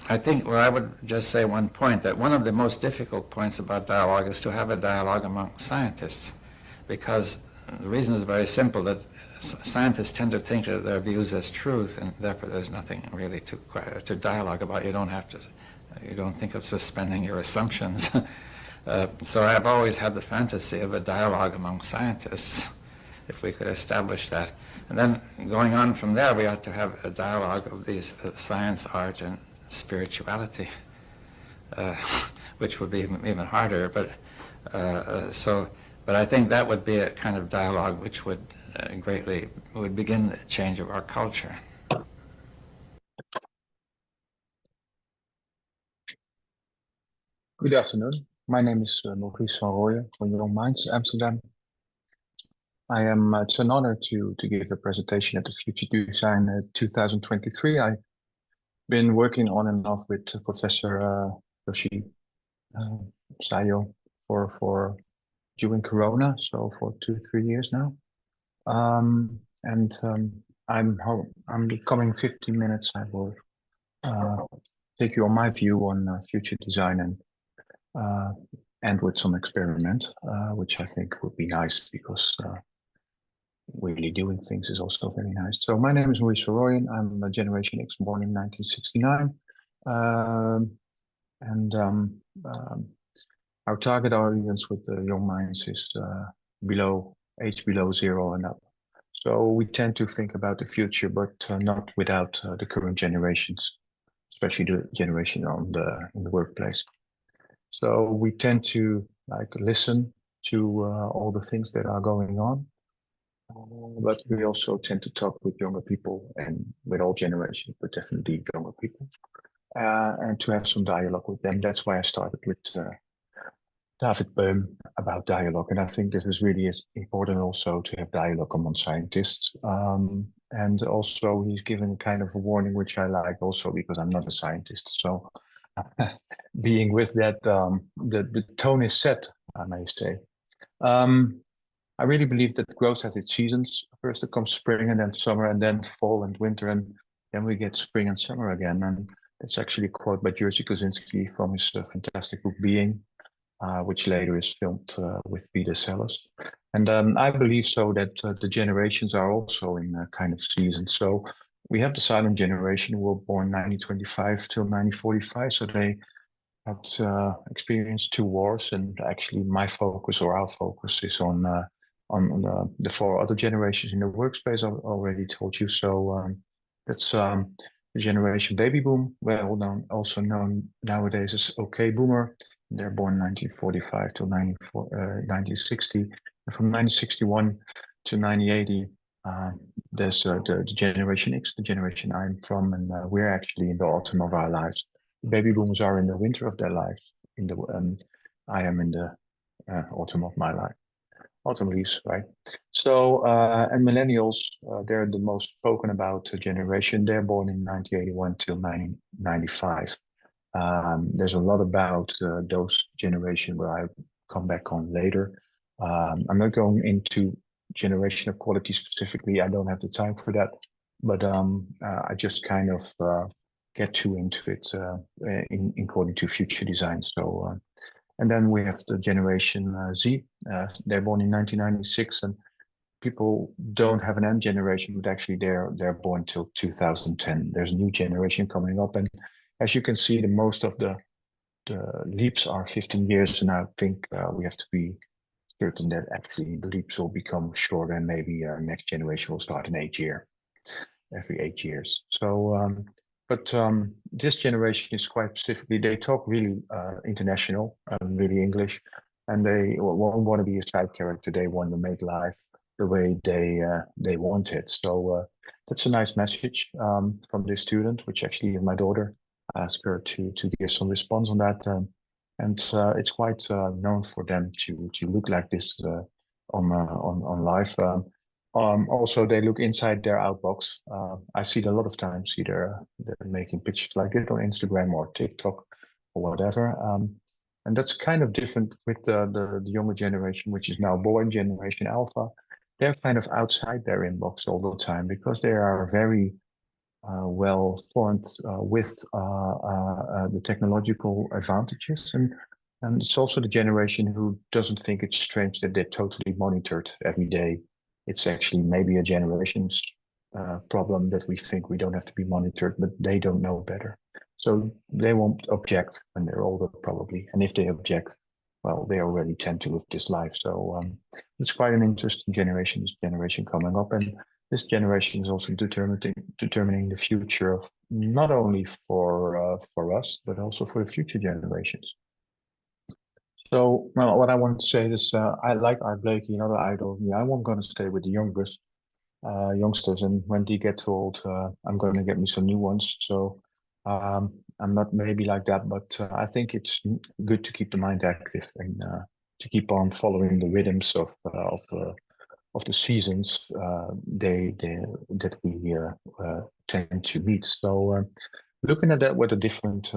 I think, well, I would just say one point, that one of the most difficult points about dialogue is to have a dialogue among scientists, because the reason is very simple, that scientists tend to think of their views as truth, and therefore there's nothing really to dialogue about. You don't think of suspending your assumptions. So I've always had the fantasy of a dialogue among scientists, if we could establish that. And then going on from there, we ought to have a dialogue of these science, art, and spirituality, which would be even harder. But I think that would be a kind of dialogue which would would begin the change of our culture. Good afternoon. My name is Maurice Van Rooijen from Minds Amsterdam. It's an honor to give a presentation at the Future Design 2023. I've been working on and off with Professor Tatsuyoshi Saijo for during Corona, so for 2-3 years now. I'm the coming 15 minutes. I will take you on my view on future design and with some experiment, which I think would be nice because really doing things is also very nice. So my name is Maurice Van Rooijen. I'm a Generation X, born in 1969. Our target audience with the young minds is below 0 and up. So we tend to think about the future, but not without the current generations, especially the generation in the workplace. So we tend to listen to all the things that are going on, but we also tend to talk with younger people and with all generations, but definitely younger people, and to have some dialogue with them. That's why I started with David Bohm about dialogue, and I think this is really important also to have dialogue among scientists. And also he's given kind of a warning, which I like also because I'm not a scientist. So being with that, the tone is set, I may say. I really believe that growth has its seasons. First it comes spring and then summer and then fall and winter, and then we get spring and summer again. And that's actually a quote by Jerzy Kosinski from his fantastic book Being, which later is filmed with Peter Sellers. And I believe so that the generations are also in a kind of season. So we have the silent generation who were born 1925 till 1945. So they had experienced 2 wars, and actually my focus or our focus is on the 4 other generations in the workspace. I already told you. So that's the generation baby boom, also known nowadays as OK Boomer. They're born 1945 to 1960. And from 1961 to 1980, there's the Generation X, the generation I'm from, and we're actually in the autumn of our lives. The baby boomers are in the winter of their lives. I am in the autumn of my life. Autumn leaves, right? So, and millennials, they're the most spoken about generation. They're born in 1981 till 1995. There's a lot about those generation where I come back on later. I'm not going into generation equality specifically. I don't have the time for that, but I just kind of get too into it according to future design. So, and then we have the Generation Z. They're born in 1996, and people don't have an end generation, but actually they're born till 2010. There's a new generation coming up, and as you can see, the most of the leaps are 15 years, and I think we have to be certain that actually the leaps will become shorter, and maybe next generation will start in every 8 years. So, but this generation is quite specifically, they talk really international, really English, and they won't want to be a side character. They want to make life the way they want it. So that's a nice message from this student, which actually is my daughter. I asked her to give some response on that, and it's quite known for them to look like this on live. Also, they look inside their outbox. I see it a lot of times. They're making pictures like it on Instagram or TikTok or whatever. And that's kind of different with the younger generation, which is now born Generation Alpha. They're kind of outside their inbox all the time because they are very well formed with the technological advantages, and it's also the generation who doesn't think it's strange that they're totally monitored every day. It's actually maybe a generation's problem that we think we don't have to be monitored, but they don't know better. So they won't object when they're older, probably. And if they object, well, they already tend to live this life. So it's quite an interesting generation, this generation coming up. And this generation is also determining the future of not only for us, but also for the future generations. So, well, what I want to say is, I like Art Blakey, another idol. Yeah, I'm going to stay with the youngsters, and when they get too old, I'm going to get me some new ones. So, I'm not maybe like that, but I think it's good to keep the mind active and to keep on following the rhythms of the seasons that we tend to meet. So, looking at that with a different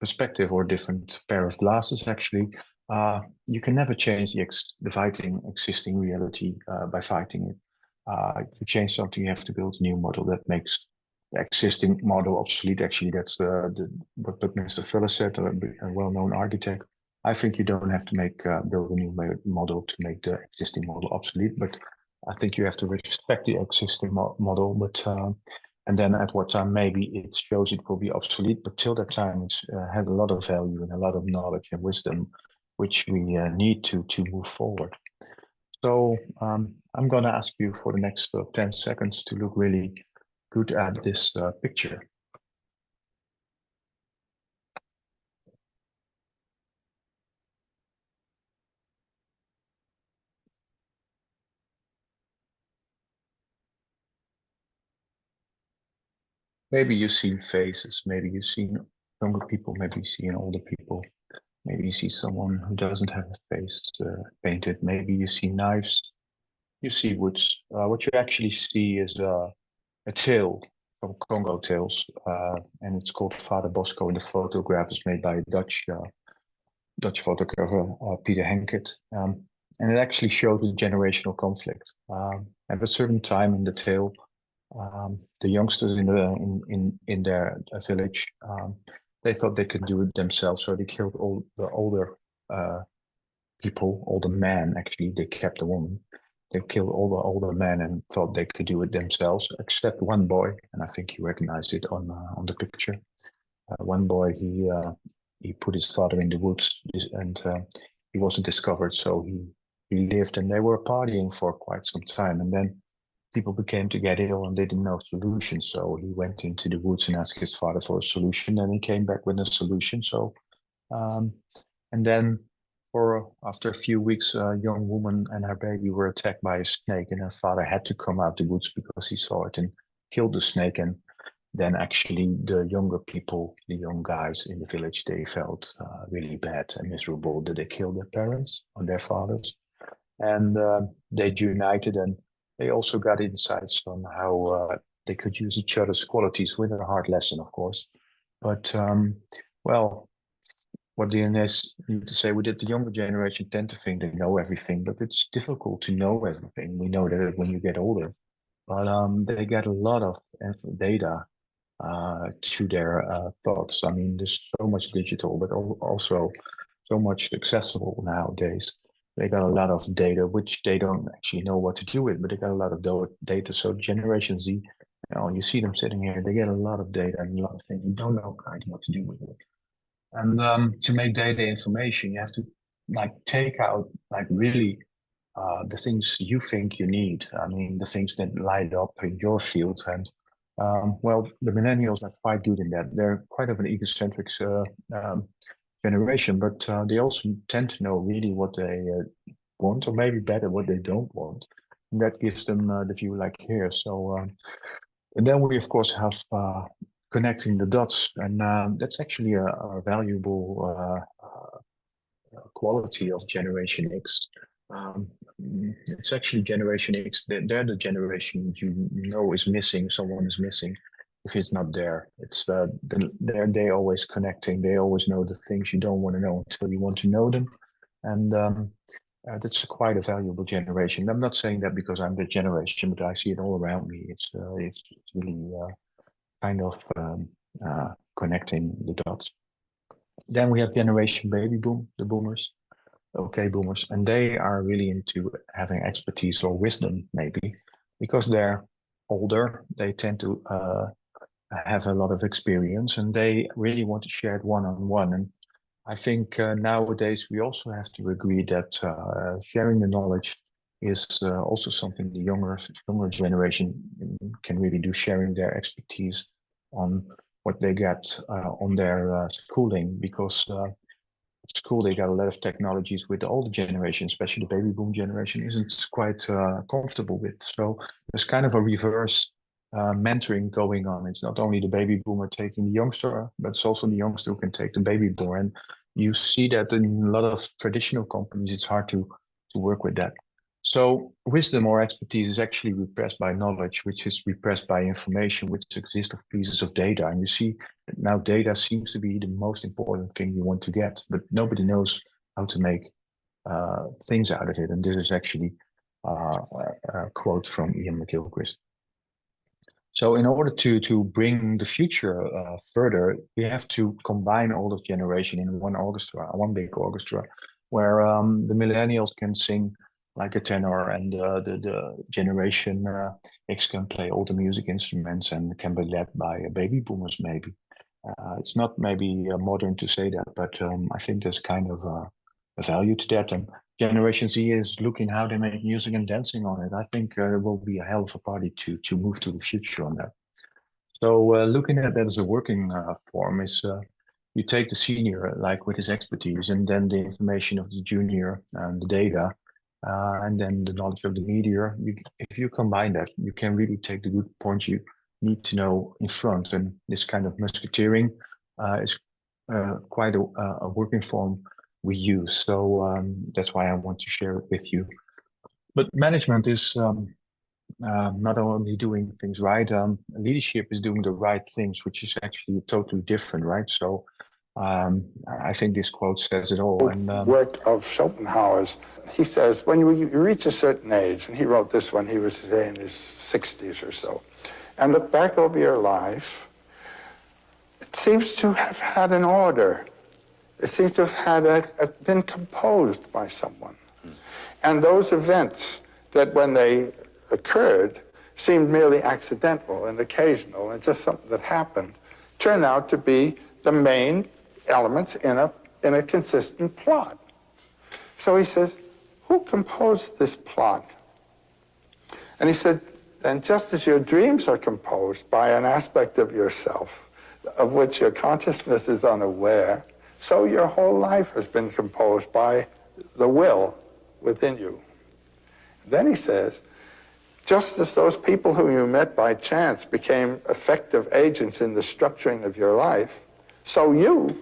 perspective or different pair of glasses, actually, you can never change the fighting existing reality by fighting it. To change something, you have to build a new model that makes the existing model obsolete. Actually, that's what Mr. Fuller said, a well-known architect. I think you don't have to build a new model to make the existing model obsolete, but I think you have to respect the existing model. But and then at what time maybe it shows it will be obsolete, but till that time it has a lot of value and a lot of knowledge and wisdom, which we need to move forward. So I'm going to ask you for the next 10 seconds to look really good at this picture. Maybe you've seen faces, maybe you've seen younger people, maybe you've seen older people, maybe you see someone who doesn't have a face painted, maybe you see knives, you see woods. What you actually see is a tale from Congo Tales, and it's called Father Bosco, and the photograph is made by a Dutch photographer, Peter Henkert. And it actually shows a generational conflict. At a certain time in the tale, the youngsters in their village, they thought they could do it themselves, so they killed all the older people, older men. Actually, they kept the woman. They killed all the older men and thought they could do it themselves, except one boy, and I think you recognize it on the picture. One boy, he put his father in the woods, and he wasn't discovered, so he lived, and they were partying for quite some time, and then people began to get ill and they didn't know solution. So he went into the woods and asked his father for a solution, and he came back with a solution. So, and then after a few weeks, a young woman and her baby were attacked by a snake, and her father had to come out the woods because he saw it and killed the snake. And then actually the younger people, the young guys in the village, they felt really bad and miserable that they killed their parents or their fathers. And they united, and they also got insights on how they could use each other's qualities with a hard lesson, of course. But, well, what the NS need to say, we did the younger generation tend to think they know everything, but it's difficult to know everything. We know that when you get older, but they get a lot of data to their thoughts. I mean, there's so much digital, but also so much accessible nowadays. They got a lot of data, which they don't actually know what to do with, but they got a lot of data. So Generation Z, you see them sitting here, they get a lot of data and a lot of things. You don't know kind of what to do with it. And to make data information, you have to take out really the things you think you need. I mean, the things that light up in your field. And well, the millennials are quite good in that. They're quite of an egocentric generation, but they also tend to know really what they want, or maybe better what they don't want. And that gives them the view like here. So, and then we of course have connecting the dots, and that's actually a valuable quality of Generation X. It's actually Generation X. They're the generation you know is missing. Someone is missing. If it's not there, it's they always connecting. They always know the things you don't want to know until you want to know them, and that's quite a valuable generation. I'm not saying that because I'm the generation, but I see it all around me. It's really kind of connecting the dots. Then we have generation baby boom, the boomers, okay, boomers, and they are really into having expertise or wisdom, maybe, because they're older. They tend to have a lot of experience, and they really want to share it one-on-one. And I think nowadays we also have to agree that sharing the knowledge is also something the younger generation can really do, sharing their expertise on what they get on their schooling, because at school they got a lot of technologies with the older generation, especially the baby boom generation, isn't quite comfortable with. So there's kind of a reverse mentoring going on. It's not only the baby boomer taking the youngster, but it's also the youngster who can take the baby boomer. And you see that in a lot of traditional companies, it's hard to work with that. So wisdom or expertise is actually repressed by knowledge, which is repressed by information, which exists of pieces of data. And you see that now data seems to be the most important thing you want to get, but nobody knows how to make things out of it. And this is actually a quote from Ian McGilchrist. So in order to bring the future further, we have to combine all of generation in one orchestra, one big orchestra, where the millennials can sing like a tenor, and the generation X can play all the music instruments and can be led by baby boomers, maybe. It's not maybe modern to say that, but I think there's kind of a value to that. And Generation Z is looking how they make music and dancing on it. I think it will be a hell of a party to move to the future on that. So looking at that as a working form is you take the senior, like with his expertise, and then the information of the junior and the data, and then the knowledge of the media. If you combine that, you can really take the good points you need to know in front. And this kind of musketeering is quite a working form we use. So that's why I want to share it with you. But management is not only doing things right, leadership is doing the right things, which is actually totally different, right? So I think this quote says it all. And work of Schopenhauer's, he says, when you reach a certain age, and he wrote this when he was in his 60s or so, and look back over your life, it seems to have had an order. It seems to have had been composed by someone. And those events that when they occurred seemed merely accidental and occasional and just something that happened, turn out to be the main elements in a consistent plot. So he says, who composed this plot? And he said, and just as your dreams are composed by an aspect of yourself of which your consciousness is unaware, so your whole life has been composed by the will within you. Then he says, just as those people whom you met by chance became effective agents in the structuring of your life, so you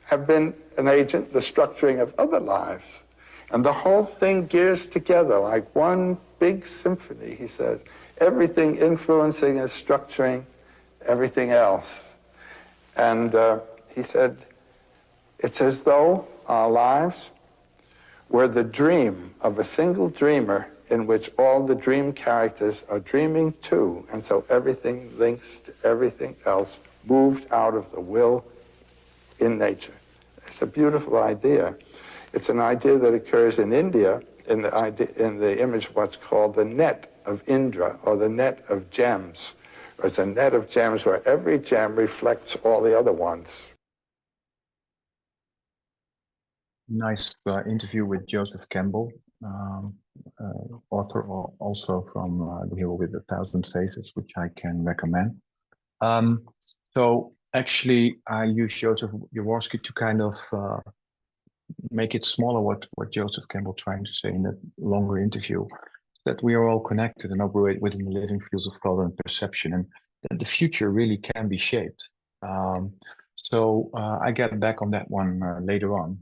have been an agent in the structuring of other lives. And the whole thing gears together like one big symphony, he says, everything influencing and structuring everything else. And he said, it's as though our lives were the dream of a single dreamer in which all the dream characters are dreaming too, and so everything links to everything else, moved out of the will in nature. It's a beautiful idea. It's an idea that occurs in India in the image of what's called the net of Indra, or the net of gems. It's a net of gems where every gem reflects all the other ones. nice interview with Joseph Campbell, author also from The Hero with a Thousand Faces, which I can recommend. So actually, I use Joseph Jaworski to kind of make it smaller what Joseph Campbell trying to say in that longer interview, that we are all connected and operate within the living fields of thought and perception, and that the future really can be shaped. So I get back on that one later on.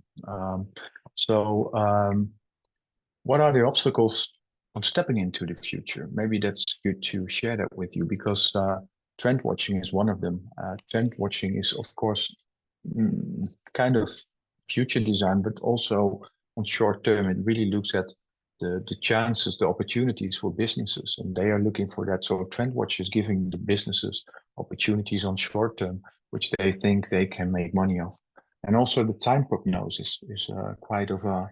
What are the obstacles on stepping into the future? Maybe that's good to share that with you, because trend watching is one of them. Trend watching is, of course, kind of future design, but also on short term, it really looks at the chances, the opportunities for businesses, and they are looking for that. So TrendWatch is giving the businesses opportunities on short term, which they think they can make money of. And also the time prognosis is quite of a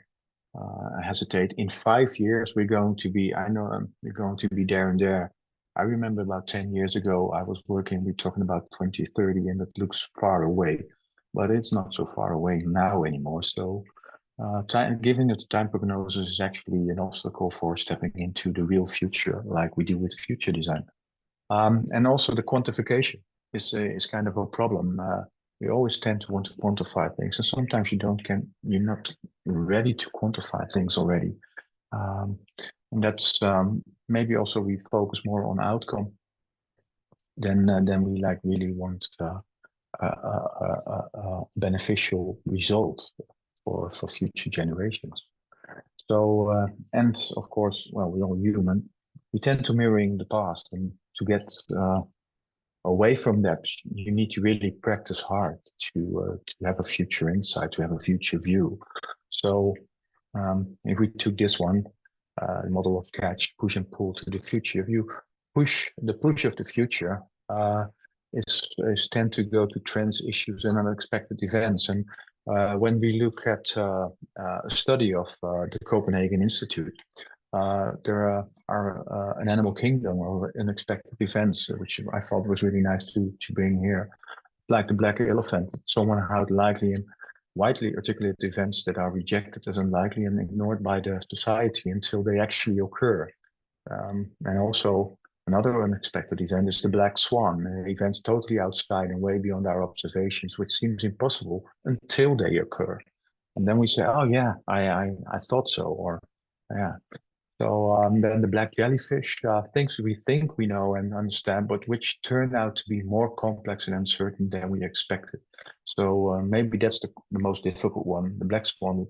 hesitate. In 5 years, we're going to be, I know we're going to be there and there. I remember about 10 years ago, I was working, we're talking about 2030, and it looks far away, but it's not so far away now anymore. So giving it time prognosis is actually an obstacle for stepping into the real future, like we do with future design. And also the quantification is kind of a problem. We always tend to want to quantify things, and sometimes you're not ready to quantify things already. And that's maybe also we focus more on outcome than we like really want a beneficial result for future generations. So and of course, well, we're all human. We tend to mirroring the past, and to get away from that, you need to really practice hard to have a future insight, to have a future view. So if we took this one, model of catch, push and pull to the future, if you push of the future is tend to go to trends, issues, and unexpected events. And when we look at a study of the Copenhagen Institute, there are an animal kingdom or unexpected events, which I thought was really nice to bring here, like the black elephant. Someone how likely and widely articulated events that are rejected as unlikely and ignored by the society until they actually occur. And also another unexpected event is the black swan, events totally outside and way beyond our observations, which seems impossible until they occur. And then we say, oh yeah, I thought so, or yeah. So then the black jellyfish, things we think we know and understand, but which turn out to be more complex and uncertain than we expected. So maybe that's the most difficult one. The black swan,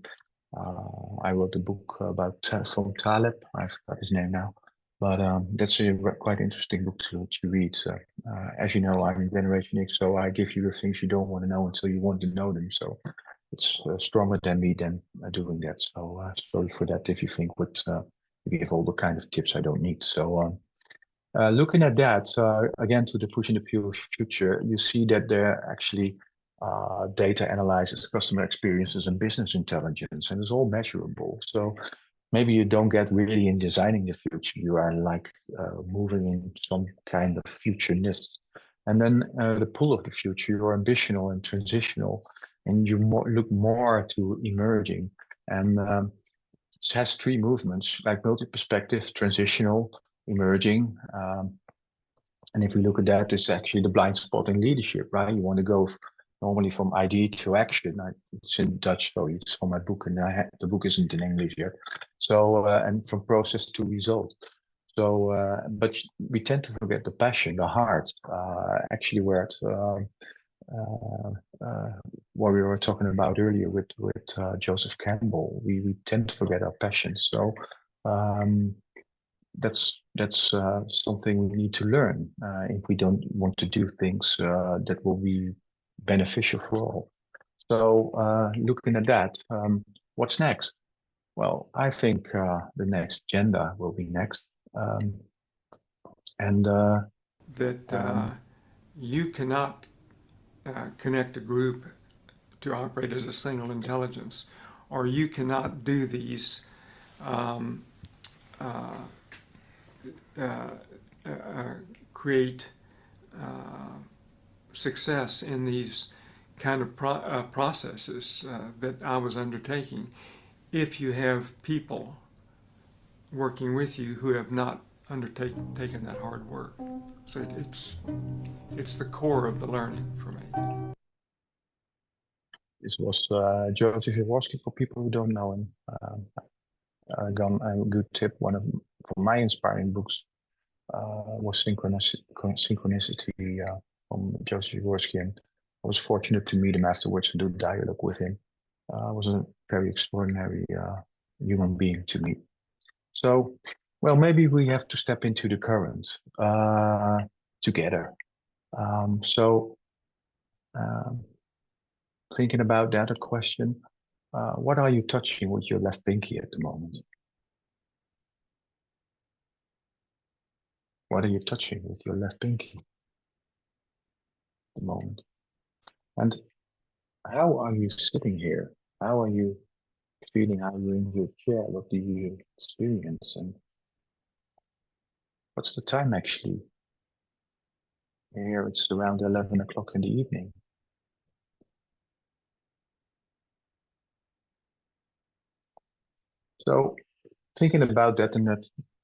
I wrote a book about from Taleb, I forgot his name now, but that's a quite interesting book to read. As you know, I'm Generation X, so I give you the things you don't want to know until you want to know them. So it's stronger than me then doing that. So sorry for that if you think what give all the kind of tips I don't need. So looking at that, again, to the push in the future, you see that there actually data analyzes customer experiences and business intelligence, and it's all measurable. So maybe you don't get really in designing the future. You are like moving in some kind of future-ness. And then the pull of the future, you're ambitional and transitional, and you look more to emerging. And it has three movements, like multi-perspective, transitional, emerging. And if we look at that, it's actually the blind spot in leadership, right? You want to go normally from idea to action. It's in Dutch, so it's from my book, and the book isn't in English yet. So, and from process to result. So, but we tend to forget the passion, the heart, actually where it, what we were talking about earlier with Joseph Campbell, we tend to forget our passion. So that's something we need to learn if we don't want to do things that will be beneficial for all. So looking at that, what's next? Well, I think the next agenda will be next. You cannot connect a group to operate as a single intelligence, or you cannot do these create success in these kind of processes that I was undertaking if you have people working with you who have not taken that hard work. So it's the core of the learning for me. This was Joseph Jaworski, for people who don't know him. A good tip. One of for my inspiring books was Synchronicity from Joseph Jaworski, and I was fortunate to meet him afterwards and do dialogue with him. Was a very extraordinary human being to meet. So, well, maybe we have to step into the current together. Thinking about that, a question, what are you touching with your left pinky at the moment? What are you touching with your left pinky at the moment? And how are you sitting here? How are you feeling? How are you in your chair? What do you experience? And what's the time actually? Here it's around 11 o'clock in the evening. So thinking about that,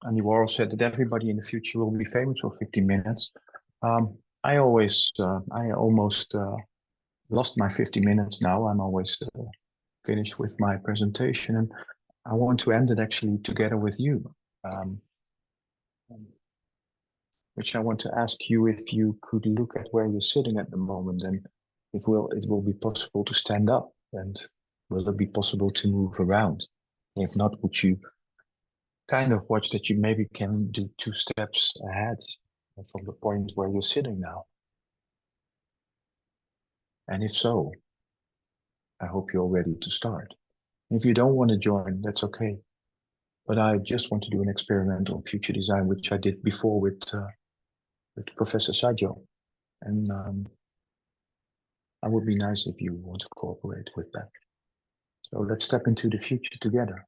and you all said that everybody in the future will be famous for 15 minutes. I almost lost my 50 minutes now. I'm always finished with my presentation, and I want to end it actually together with you. Which I want to ask you if you could look at where you're sitting at the moment, and it will be possible to stand up, and will it be possible to move around? If not, would you kind of watch that you maybe can do 2 steps ahead from the point where you're sitting now? And if so, I hope you're ready to start. If you don't want to join, that's okay. But I just want to do an experiment on future design, which I did before with Professor Saijo. And I would be nice if you want to cooperate with that. So let's step into the future together.